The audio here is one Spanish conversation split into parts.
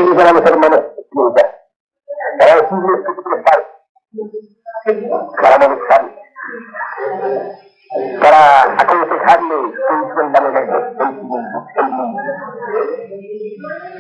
ellos eran los hermanos Pinta. Para decirles que se preparen, para molestarles, para aconsejarles que hicieran el ego, el mundo.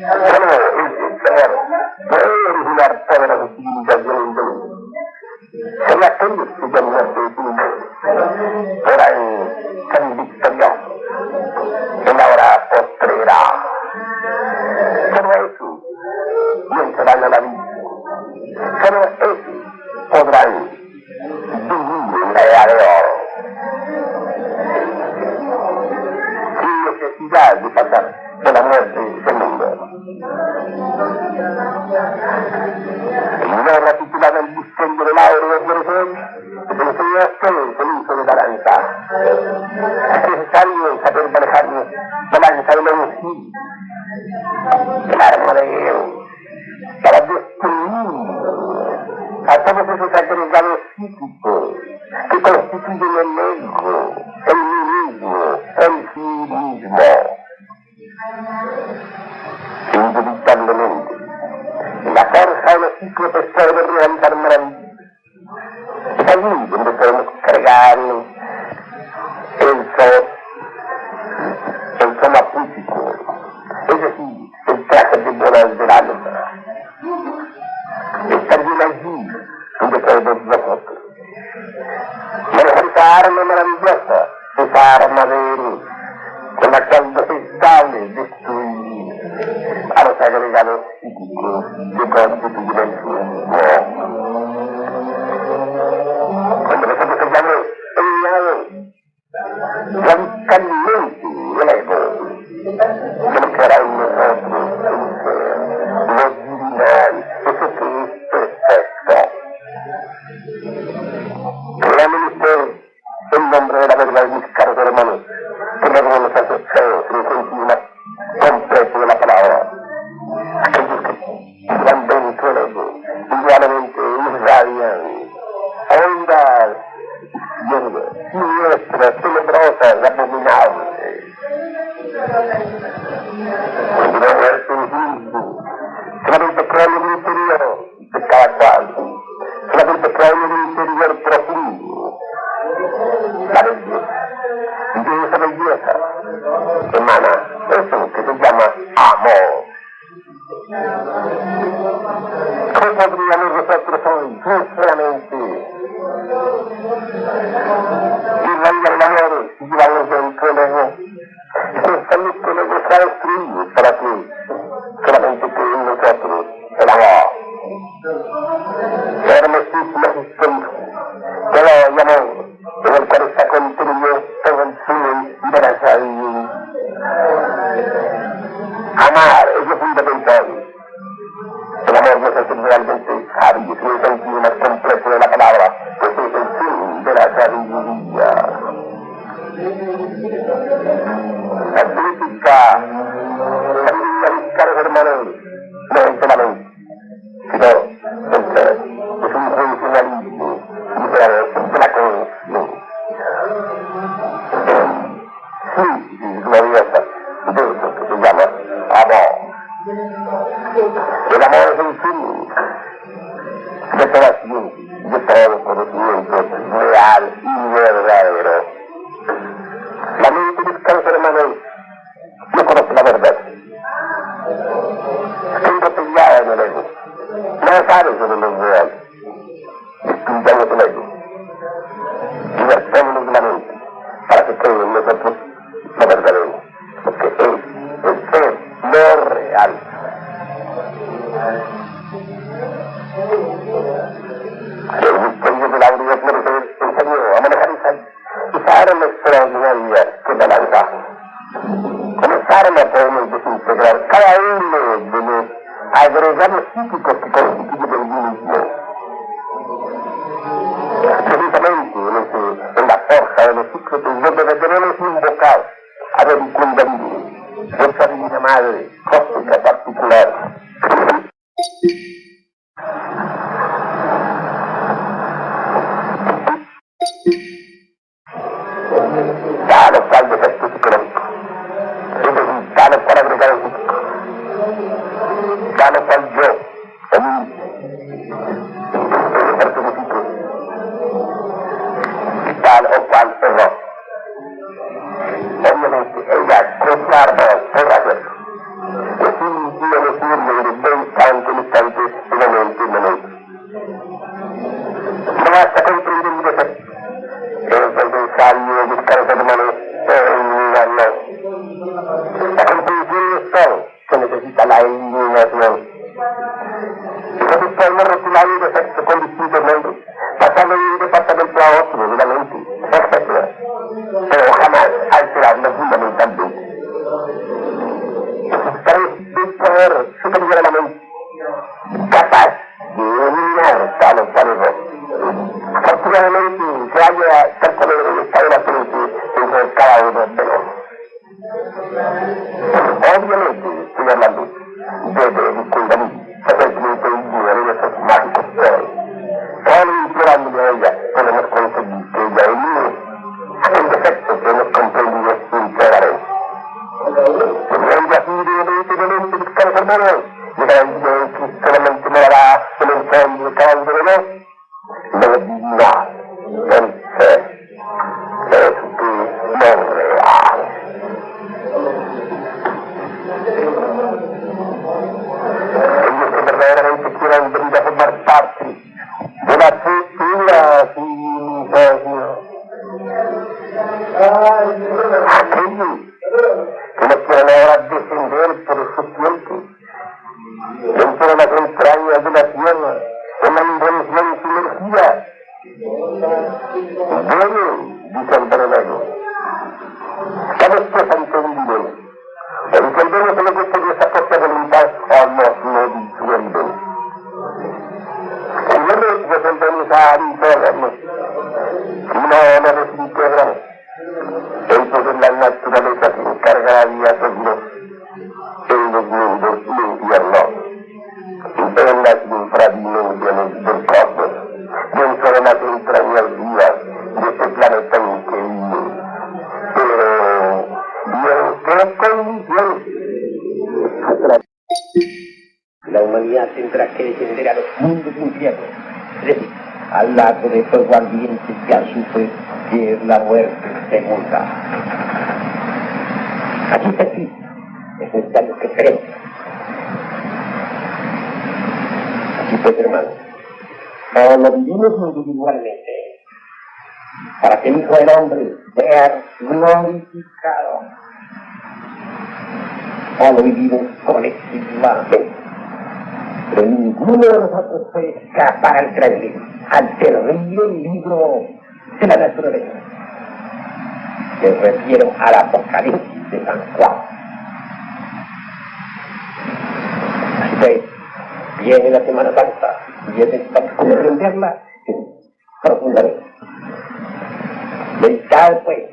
Bueno, el Señor puede originar todas las civilizaciones del mundo. Sería aquellos que ya no se detienen, podrán ser victoriosos en la hora postrera. Solo eso vencerán a la vida. Solo eso podrán vivir en la era de oro. Sin necesidad de pasar por la muerte del mundo. La obra titulada El misterio del aire de Jerusalén se le enseñó a ustedes el uso de la lanza. Es necesario saber manejar la lanza de la energía, el arma de Dios, para destruir a todos esos agregados psíquicos que constituyen el ego, el nihilismo, el cinismo. Indubitablemente, la fuerza de los ciclos puede realizar maravillas. Es allí donde podemos cargar el somapúsico, es decir, el traje de bolas del alma. Es también allí donde podemos nosotros manejar esa arma maravillosa, esa arma de Eros, con la cual nos es dable destruir a los agregados psíquicos que constituyen el cinismo. Cuando nosotros hayamos eliminado radicalmente el ego, se nos quedará en nosotros el ser, lo divinal, eso que es perfecto. Créanme ustedes, en nombre de la verdad, mis caros hermanos, que no debemos hacer feos en el sentido más completo de la palabra. Aquellos que van dentro del ego, igualmente irradian ondas siniestras, tenebrosas, abominables. Cuando no es un solamente crean en el interior de cada cual, solamente crean en el interior profundo la belleza. Y de esa belleza emana eso que se llama amor. ¿Cómo podríamos nosotros hoy, sinceramente, irradiar el amor y llevarnos dentro del ego? Pensamos que el ego está destruido para que solamente quede en nosotros el amor. Hermosísima existencia, todo el amor, en el cual está contenido todo el fin de la sabiduría. Amar es fundamental. El amor no es realmente sabio, es el sentido más completo de la palabra, pues es el fin de la sabiduría. La crítica, mis caros hermanos, no es solamente, sino es un funcionalismo de la conciencia. Sí, gloriosa, de eso que se llama amor. El amor es el fin de toda ciencia, de todo conocimiento real y verdadero. La mente de mis caros hermanos no conoce la verdad. Está embotellada en el ego. No sabe sobre lo real. Destruyamos el ego. Libertémonos de la mente para que creen en nosotros lo verdadero, lo que es el ser, lo real. El misterio de la unidad nos enseñó a manejar esa arma extraordinaria que es la lanza. Con esa arma podemos desintegrar cada uno de los agregados psíquicos que constituyen el mismo. Precisamente en la forja de los ciclos donde debemos invocar a la Kundalini, nuestra divina madre cósmica particular. Cada cual defecto psicológico, es decir, cada cual agregado psíquico, tal o cual yo, tal o cual error. Obviamente, ella conserva por hacerlo. Es un día de decirle de instante, de momento en momento. No basta comprender mi defecto. Es necesario buscar esa manera de eliminarlo. La comprensión es todo. Se necesita la eliminación. Entonces podemos rotular un defecto con distintos nombres, pasando de un departamento a otro, de la mente, etc. Pero jamás alterarlo fundamentalmente. Un poder superior a la mente, capaz de eliminar tal o cual error. Afortunadamente, se halla tal cual el estado de la mente dentro de cada uno de nosotros. Obviamente, estoy hablando de discundamiento, frecuentemente ignorar esos mágicos poderes. Solo implorándole a ella podemos conseguir que ella elimine el defecto que hemos comprendido íntegramente. Teniendo así de buscar hermanos, llegarán que solamente me dará el enfondo de cada uno de nosotros. Lo divinidad, el ser, es lo real. Ellos que verdaderamente quieran venir a formar parte de la futura civilización. Aquellos que no quieran ahora descender por sus tiempos dentro de las entrañas de la tierra, en la invención sumergida. Bueno, dice el Bernardo, cada vez que entendido, entendemos lo que por nuestra propia voluntad o no disuelven. En vez de resolvernos a integrarnos, no nos desintegramos. Entonces la naturaleza se encargará de hacernos en los mundos infiernos, en las infradimensiones del cosmos, dentro de las entrañas vivas de este planeta increíble. Pero, ¿y en qué condiciones? La humanidad tendrá que descender a los mundos infiernos, es decir, al lado de fuego ardiente que sufre, que es la muerte segunda. Aquí está Cristo, es necesario que creemos. Así pues, hermanos, o lo vivimos individualmente, para que el Hijo del Hombre sea glorificado, o lo vivimos colectivamente. Pero ninguno de nosotros puede escapar al terrible libro de la naturaleza. Me refiero al Apocalipsis de San Juan. Así pues, viene la Semana Santa y es necesario comprenderla profundamente. Meditar, pues,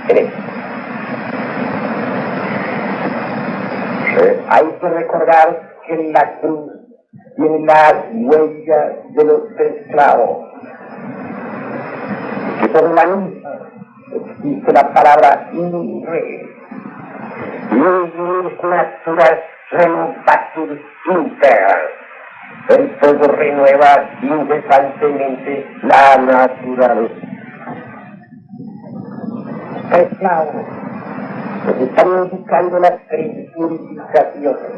en esto. Hay que recordar que en la cruz tiene las huellas de los esclavos. Que por la misma existe la palabra inre. Y es natural renovatur íntegra. El fuego renueva incesantemente la naturaleza. Esclavos. Nos están indicando las tres purificaciones.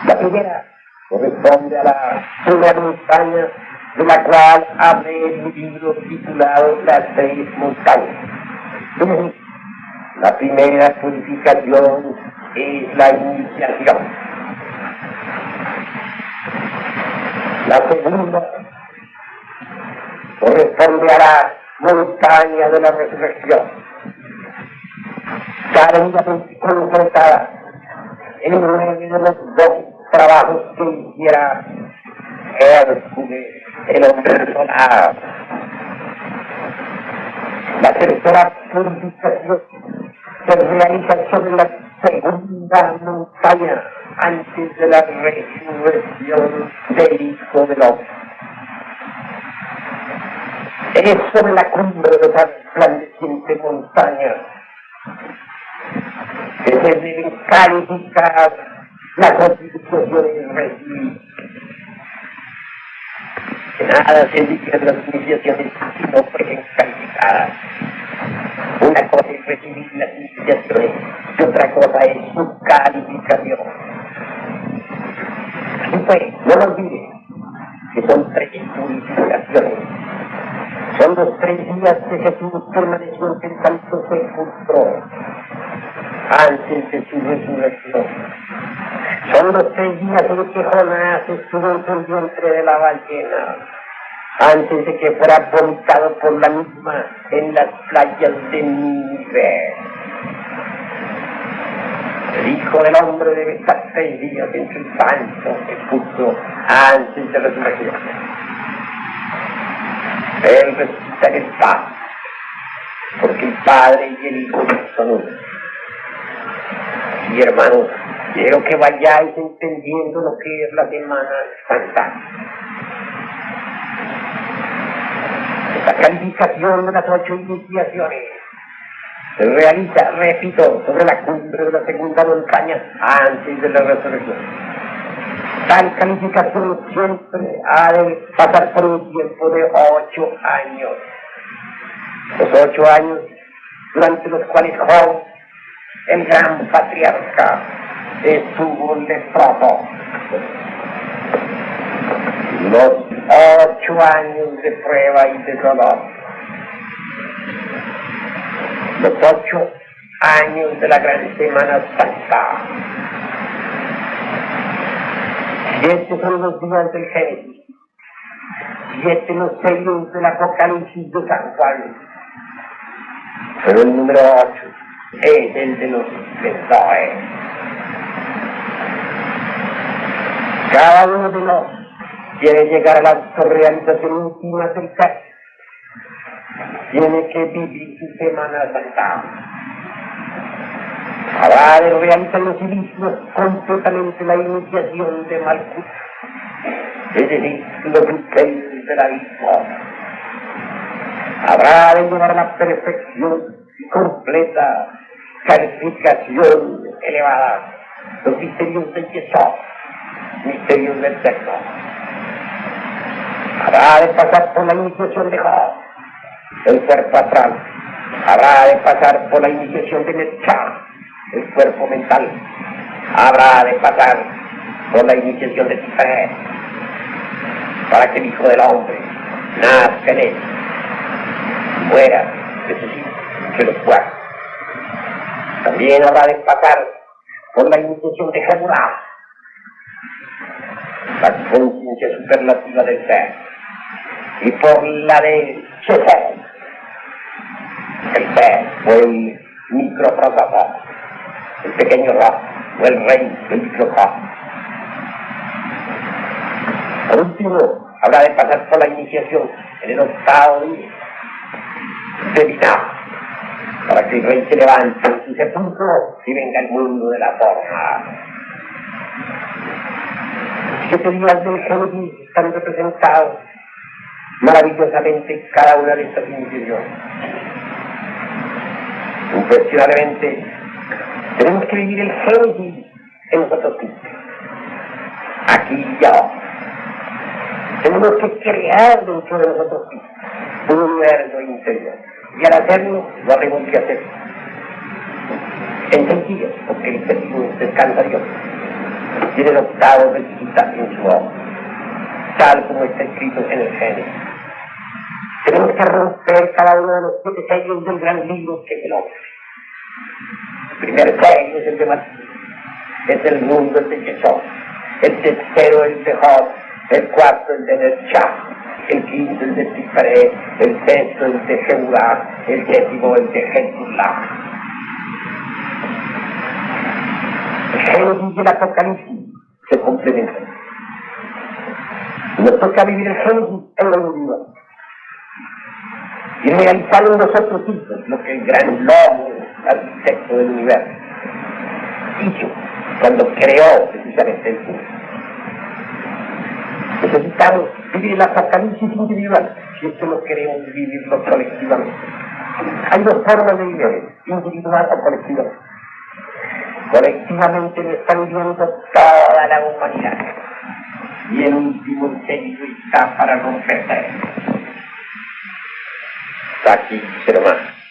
La primera corresponde a la una montaña de la cual abre el libro titulado Las Tres Montañas. La primera purificación es la iniciación. La segunda corresponde a la montaña de la resurrección, claramente concretada en uno de los dos trabajos que hiciera Hércules, el hombre solar. La tercera purificación se realiza sobre la segunda montaña antes de la resurrección del Hijo del Hombre. Es sobre la cumbre de esa resplandeciente montaña se deben calificar la constitución y el régimen. Que nada se indica de las iniciaciones sino fuesen calificadas. Una cosa es recibir las iniciaciones y otra cosa es su calificación. Así pues, no lo olvides, que son 3 purificaciones. Son los 3 días que Jesús permaneció en tanto sepulcro antes de su resurrección. Son los 3 días en que Jonás estuvo en el vientre de la ballena, antes de que fuera vomitado por la misma en las playas de Nínive. El Hijo del Hombre debe estar 3 días en su santo sepulcro antes de la resurrección. Él resucita en el Padre, porque el Padre y el Hijo son uno. Y hermanos, quiero que vayáis entendiendo lo que es la Semana Santa. Esta calificación de las 8 iniciaciones se realiza, repito, sobre la cumbre de la segunda montaña antes de la resurrección. Tal calificación siempre ha de pasar por un tiempo de 8 años. Los 8 años durante los cuales Job, el gran patriarca, estuvo leproso. Los 8 años de prueba y de dolor. Los 8 años de la gran Semana Santa. 7 son los días del Génesis. 7 los sellos del Apocalipsis de San Juan. Pero el número 8 es el de los esplendores. Cada uno de los quiere llegar a la autorrealización íntima del ser. Tiene que vivir su Semana Santa. Habrá de realizar los civismos completamente la iniciación de Malkut, es decir, los misterios del abismo. Habrá de llevar a la perfección y completa calificación elevada los misterios del Yesod, misterios del sexo. Habrá de pasar por la iniciación de Job, el cuerpo astral. Habrá de pasar por la iniciación de Netzach, el cuerpo mental. Habrá de pasar por la iniciación de Tifereth, para que el Hijo del Hombre nazca en él, muera, resucite, los cuerpos. También habrá de pasar por la iniciación de Jehudá, la conciencia superlativa del ser, y por la de Shefet, el ser, o el microprototipo, el pequeño Ra, o el rey del microcosmos. Por último, habrá de pasar por la iniciación en el 8º día de Binah, para que el rey se levante en su sepulcro y venga al mundo de la forma. 7 días del Génesis están representados maravillosamente cada una de estas iniciaciones. Impresionablemente, tenemos que vivir el Génesis en nosotros mismos, aquí y ahora. Tenemos que crear dentro de nosotros mismos un universo interior. Y al hacerlo, lo haremos que hacer en sentido, porque el sentido descansa Dios. Y en el 8º resucita en su obra, tal como está escrito en el Génesis. Tenemos que romper cada uno de los 7 sellos del gran libro que es el hombre. El primer sello es el de Mateo, es el mundo, el de Yesod. El tercero es el de Job, el cuarto el de Netzach, el quinto el de Tifereth, el sexto el de Jehudá, el décimo el de Jehudá. El Génesis y el Apocalipsis se complementan. Nos toca vivir el Génesis en la individual y realizar en nosotros mismos lo que el gran lobo, arquitecto del universo, hizo cuando creó precisamente el mundo. Necesitamos vivir el Apocalipsis individual si es que no queremos vivirlo colectivamente. Hay 2 formas de vivir, individual o colectivamente. colectivamente lo están viendo toda la humanidad. Y el último intento está para romperla. Está aquí, ser humano.